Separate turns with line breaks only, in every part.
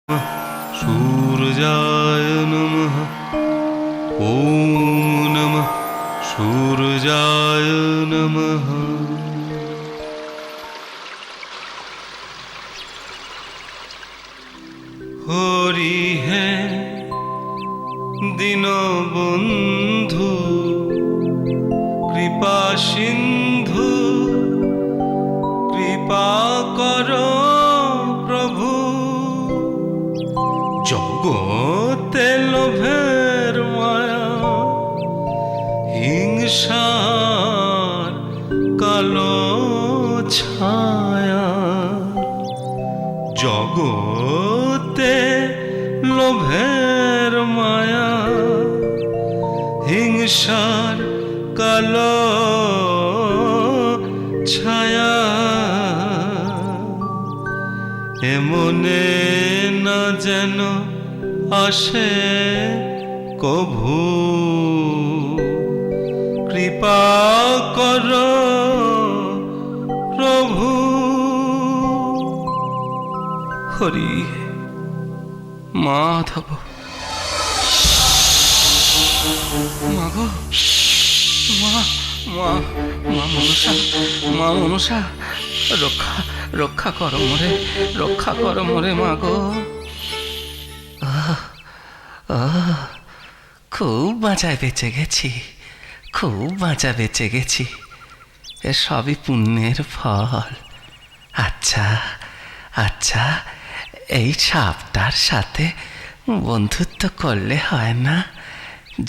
सूर्याय नमः। ॐ नमः सूर्याय नमः। हरि है दीनबन्धु कृपा सिंधु कृपा करो प्रभु। जगते लोभेर माया हिंसार कालो छाया। जगते लोभेर माया हिंसार कालो छाया। एमने न जेन आशे कभू कृपा करो प्रभु। हरि माधव मागो মা মা মা মনসা মা মনসা রক্ষা রক্ষা করো মোরে, রক্ষা করো মোরে মা গো। খুব বাঁচায় বেঁচে গেছি, খুব বাঁচা বেঁচে গেছি। এ সবই পুণ্যের ফল। আচ্ছা আচ্ছা, এই সাপটার সাথে বন্ধুত্ব করলে হয় না?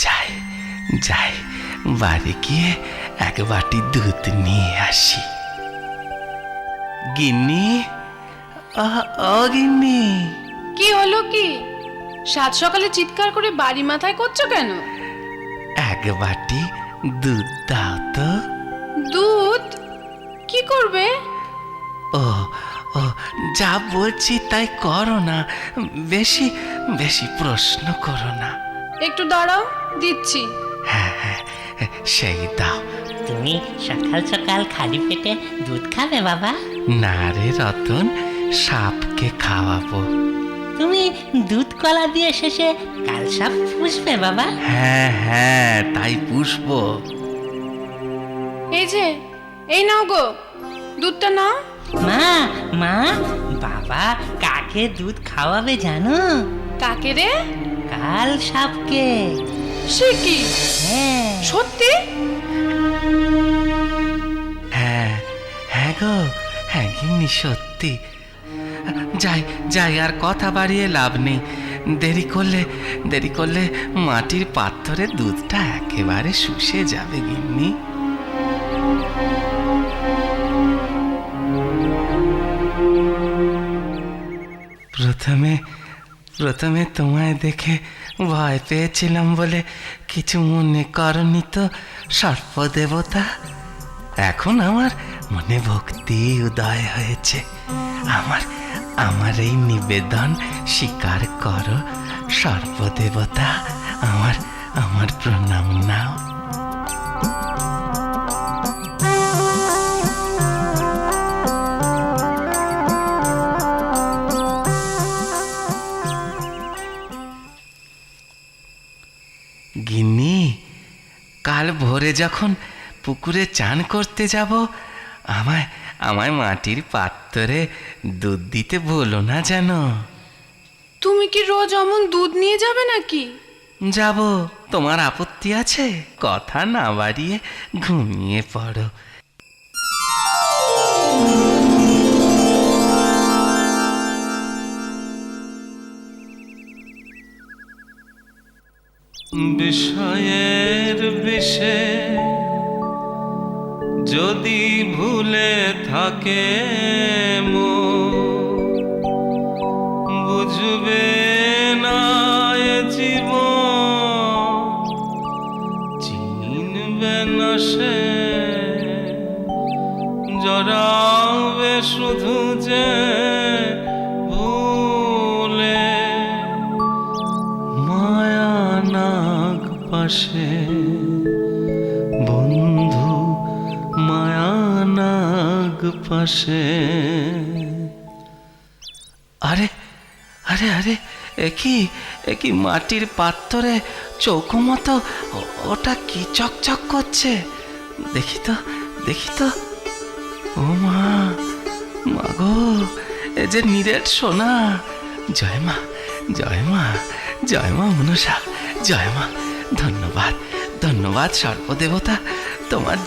যাই যাই, বাড়ি গিয়ে এক বাটি দুধ নিয়ে আসি। গিন্নি, ও গিন্নি।
কি হলো কি? সাত সকালে চিৎকার করে বাড়ি মাথায় করছো কেন?
এক বাটি দুধ দাও তো।
দুধ? কি করবে?
ও ও, যা বলছি তাই করো না, বেশি বেশি প্রশ্ন করো না।
একটু দাঁড়াও, দিচ্ছি।
হ্যাঁ হ্যাঁ, সেই দাও।
তুমি সকাল সকাল খালি পেটে দুধ খাবে বাবা?
না রে রতন, সাপকে খাওয়াবো।
তুমি দুধ কলা দিয়ে শেষে কাল সাপ পুষবে বাবা?
হ্যাঁ হ্যাঁ, তাই পুষবো।
এই যে, এই নাও গো, দুধটা নাও।
মা মা, বাবা কাকে দুধ খাওয়াবে জানো?
কাকে রে?
কাল সাপকে।
সে কি?
হ্যাঁ
সত্যি?
হ্যাঁ হ্যাঁ গো, হ্যাঁ গিন্নি, সত্যি। যাই যাই, আর কথা বাড়িয়ে লাভ নেই। দেরি করলে মাটির পাথরের দুধটা একেবারে শুষে যাবে গিন্নি। প্রথমে তোমায় দেখে ভয় পেয়েছিলাম বলে কিছু মনে করনি তো সর্পদেবতা? এখন আমার মনে ভক্তি উদয় হয়েছে। আমার এই নিবেদন স্বীকার করো সর্পদেবতা। আমার প্রণাম নাও। গিন্নি, কাল ভোরে যখন পুকুরে চান করতে যাব, আমায় মাটির পাত্রে দুধ দিতে বলো না যেন।
তুমি কি রোজ অমন দুধ নিয়ে যাবে নাকি?
যাব। তোমার আপত্তি আছে? কথা না বাড়িয়ে ঘুমিয়ে পড়ো। বিষয়ের বিষে যদি ভুলে থাকে বুঝবে না এ জীবন, চিনবে না সে, জড়াবে শুধু যে ভুলে। মায়া নাগ পাশে বন্ধু, মায়া নাগ পাশে। আরে আরে আরে, এ কি মাটির পাত্রে চৌকো মতো, ওটা কি চকচক করছে? দেখি তো, দেখি তো। ও মা, মাগো, এ যে নিরেট সোনা। জয় মা, জয় মা, জয় মা মনসা, জয় মা। ধন্যবাদ, ধন্যবাদ সর্পদেবতা। তোমার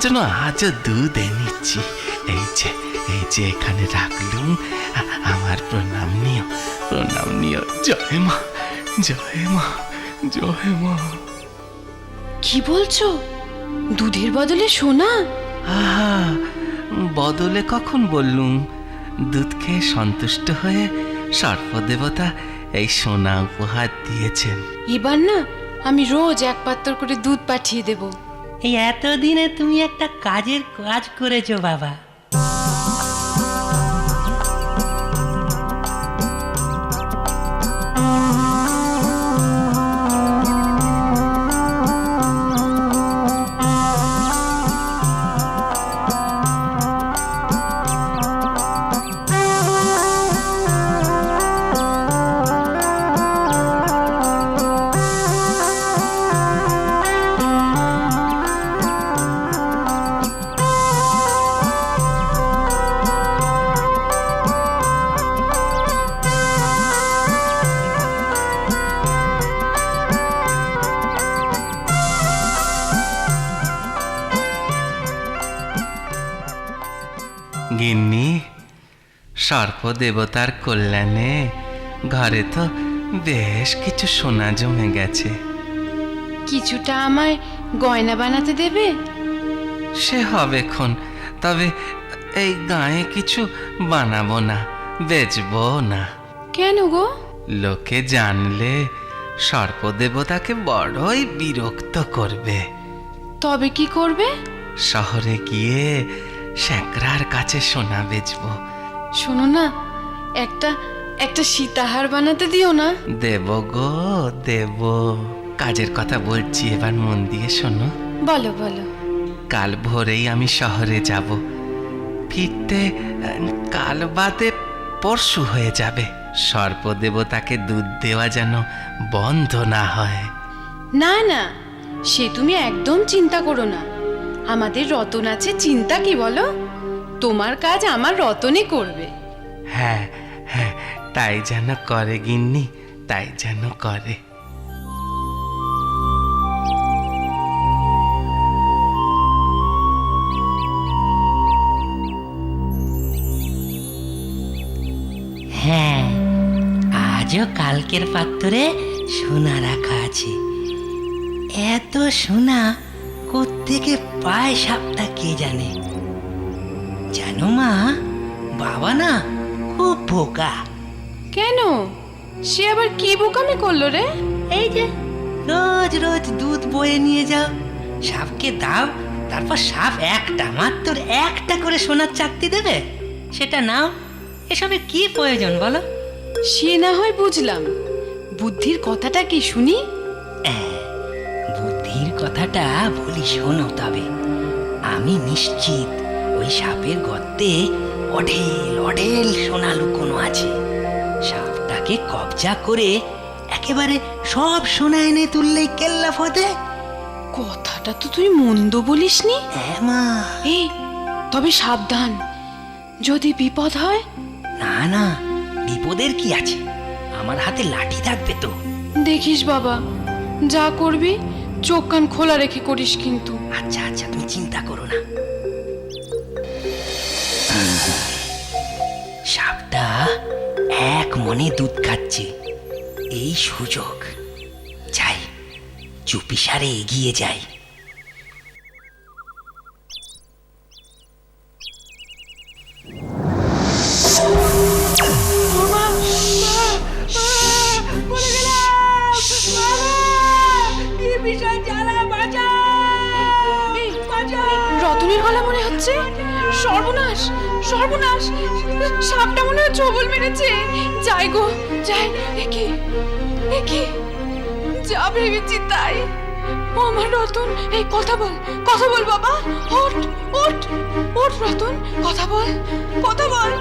জন্য আজও দুধ এনেছি। এই যে এখানে রাখলুম। আমার প্রণাম নিও, প্রণাম নিও। জয় মা, জয় মা, জয় মা।
কি বলছো? দুধের বদলে সোনা?
আহা, বদলে কখন বললুম? দুধ খেয়ে সন্তুষ্ট হয়ে সর্পদেবতা এই সোনা উপহার দিয়েছেন।
এবার না আমি রোজ এক পাত্র করে দুধ পাঠিয়ে দেব।
এই এতদিনে তুমি একটা কাজ করেছো বাবা।
গিন্নি, সর্পদেবতার কল্যাণে ঘরে তো বেশ কিছু সোনা জমে গেছে।
কিছুটা আমায় গয়না বানাতে দেবে?
সে হবেক্ষণ, তবে এই গায়ে কিছু বানাবো না, বেচবো না।
কেন গো?
লোকে জানলে সর্পদেবতাকে বড়ই বিরক্ত করবে।
তবে কি করবে?
শহরে গিয়ে শ্যাকরার কাছে সোনা বেচবো।
শোনো না, একটা সীতাহার বানাতে দিও না।
দেব গো, দেব। কাজের কথা বলছি, এবার মন দিয়ে শোনো।
বলো বলো।
কাল ভোরেই আমি শহরে যাব। ফিরতে কাল বাদে পরশু হয়ে যাবে। সর্পদেবতাকে দুধ দেওয়া যেন বন্ধ না হয়।
না না, সে তুমি একদম চিন্তা করো না। আমাদের রতন আছে, চিন্তা কি বলো? তোমার কাজ আমার রতনই করবে।
হ্যাঁ হ্যাঁ, তাই যেন করে গিন্নি, তাই যেন করে।
হ্যাঁ, আজও কালকের পাত্রে সোনা রাখা আছে। এত সোনা কোত্থেকে পায় সাপটা কে জানে। জানো মা, বাবা না খুব বোকা।
কেন? সে আবার কি বোকামি করলো রে?
এই যে রোজ রোজ দুধ বয়ে নিয়ে যাও, সাপকে দাও, তারপর সাপ মাত্র একটা করে সোনার চাকতি দেবে, সেটা নাও। এসবে কি প্রয়োজন বলো?
সে না হয় বুঝলাম, বুদ্ধির কথাটা কি শুনি?
বুদ্ধির কথাটা বলি শোনো তবে। আমি নিশ্চিত ওই সাপের গর্তে অঢেল অঢেল সোনা লুকোনো আছে। সাপটাকে কবজা করে একেবারে সব সোনা এনে তুললেই কেল্লা ফতে।
কথাটা তো তুই মন্দ বলিসনি।
হ্যাঁ মা।
এই তবে সাবধান, যদি বিপদ হয়।
না না, বিপদের কি আছে, আমার হাতে লাঠি থাকবে তো।
দেখিস বাবা, যা করবি চোখ কান খোলা রেখে করিস কিন্তু।
আচ্ছা আচ্ছা, তুমি চিন্তা করো না। সাপটা এক মনে দুধ খাচ্ছে, এই সুযোগ। যাই, চুপিসারে এগিয়ে যাই।
রতনের গলা মনে হচ্ছে। সর্বনাশ সর্বনাশ, সাপটা মনে হয় ছবল মেরেছে। যাই গো যাই। একে একে যা ভেবেছি তাই। ও আমার রতন, এই কথা বল বাবা। ওঠ ওঠ ওঠ রতন, কথা বল কথা বল।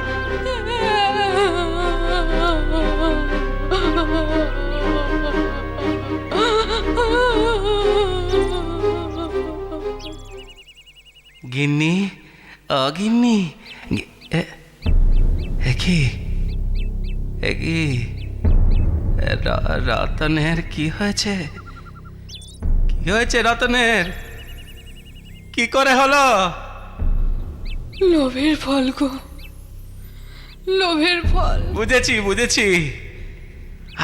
গিন্নি, ও গিন্নি, কি রতনের কি হয়েছে? কি হয়েছে রতনের? কি করে হলো?
লোভের ফল গো, লোভের ফল।
বুঝেছি।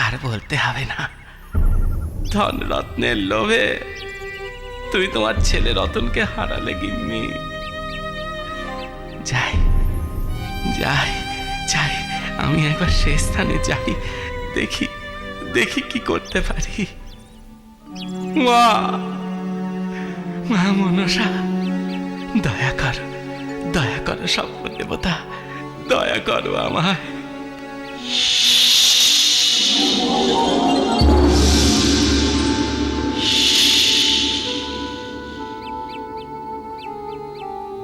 আর বলতে হবে না। ধন রত্নের লোভে তুমি তোমার ছেলে রতনকে হারালে গিন্নি। যাই, আমি একবার সে স্থানে যাই, দেখি কি করতে পারি। মা মনসা, দয়া করো স্বপ্ন দেবতা, দয়া করো আমায়।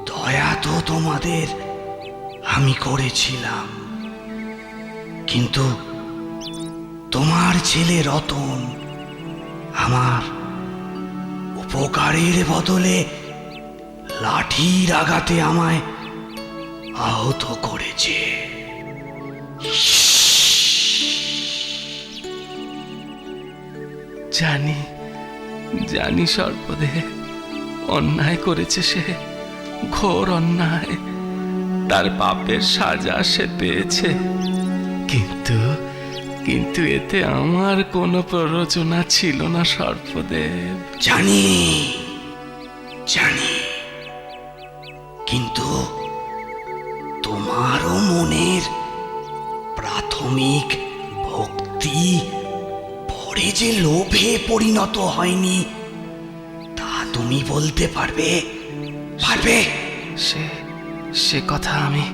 দয়া তো তোমাদের আমি করেছিলাম, কিন্তু তোমার ছেলে রতন আমার উপকারের বদলে লাঠির আঘাতে আমায় আহত করেছে।
জানি সর্বদেব অন্যায় করেছে সে, ঘোর অন্যায়। তার পাপের সাজা সে পেয়েছে, কিন্তু এতে আমার কোনো প্ররোচনা ছিল না সর্বদেব।
জানি, কিন্তু তোমারও মনের প্রাথমিক ভক্তি পরে যে লোভে পরিণত হয়নি তা তুমি বলতে পারবে?
সে কথা আমি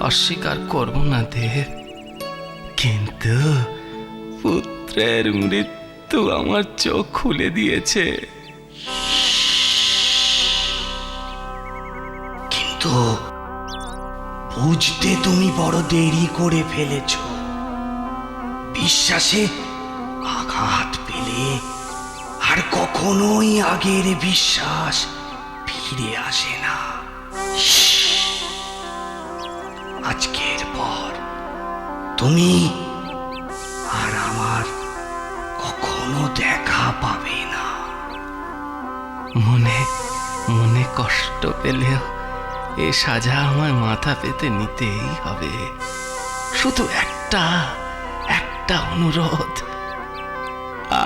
অস্বীকার করব না দেব, কিন্তু পুত্রের মৃত্যু আমার চোখ খুলে দিয়েছে।
কিন্তু বুঝতে তুমি বড় দেরি করে ফেলেছ। বিশ্বাসে আঘাত পেলে আর কখনোই আগের বিশ্বাস ফিরে আসে না। আজকের পর তুমি আর আমার কখনো দেখা পাবে না।
মনে কষ্ট পেলেও এ সাজা আমায় মাথা পেতে নিতেই হবে। শুধু একটা অনুরোধ,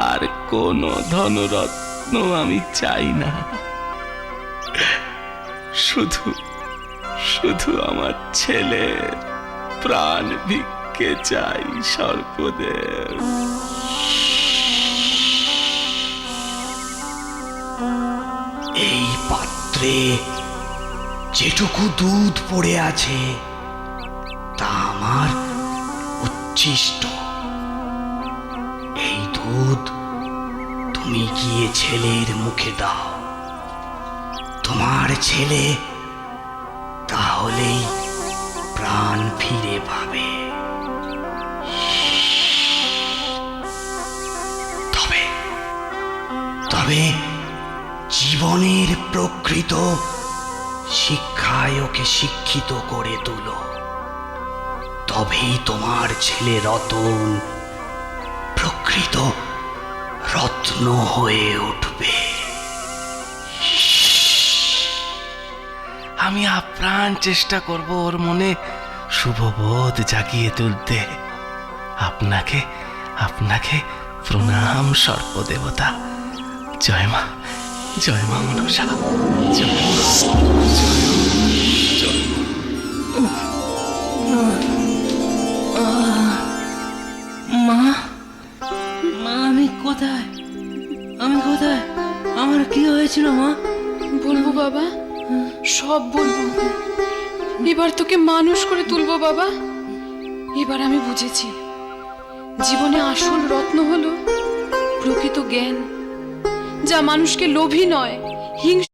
আর কোনো ধনরত্ন আমি চাই না। শুধু আমার ছেলের প্রাণ ভিক্ষে চাই সর্বদেব।
এই পাত্রে যেটুকু দুধ পড়ে আছে তা আমার উচ্ছিষ্ট। এই দুধ তুমি গিয়ে ছেলের মুখে দাও। তোমার ছেলে তাহলেই প্রাণ ফিরে পাবে। তবে জীবনের প্রকৃত শিক্ষায় ওকে শিক্ষিত করে তুলো, তবেই তোমার ছেলে রতন প্রকৃত রত্ন হয়ে উঠবে।
আমি আপ্রাণ চেষ্টা করব ওর মনে শুভবোধ জাগিয়ে তুলতে। আপনাকে প্রণাম সর্পদেবতা। জয় মা মনসা, জয়
মা, আমি কোথায়? আমার কি হয়েছিল মা?
বলবো বাবা, সব বলবো। এবার তোকে মানুষ করে তুলবো বাবা। এবার আমি বুঝেছি জীবনে আসল রত্ন হলো প্রকৃত জ্ঞান, যা মানুষকে লোভী নয়, হিংস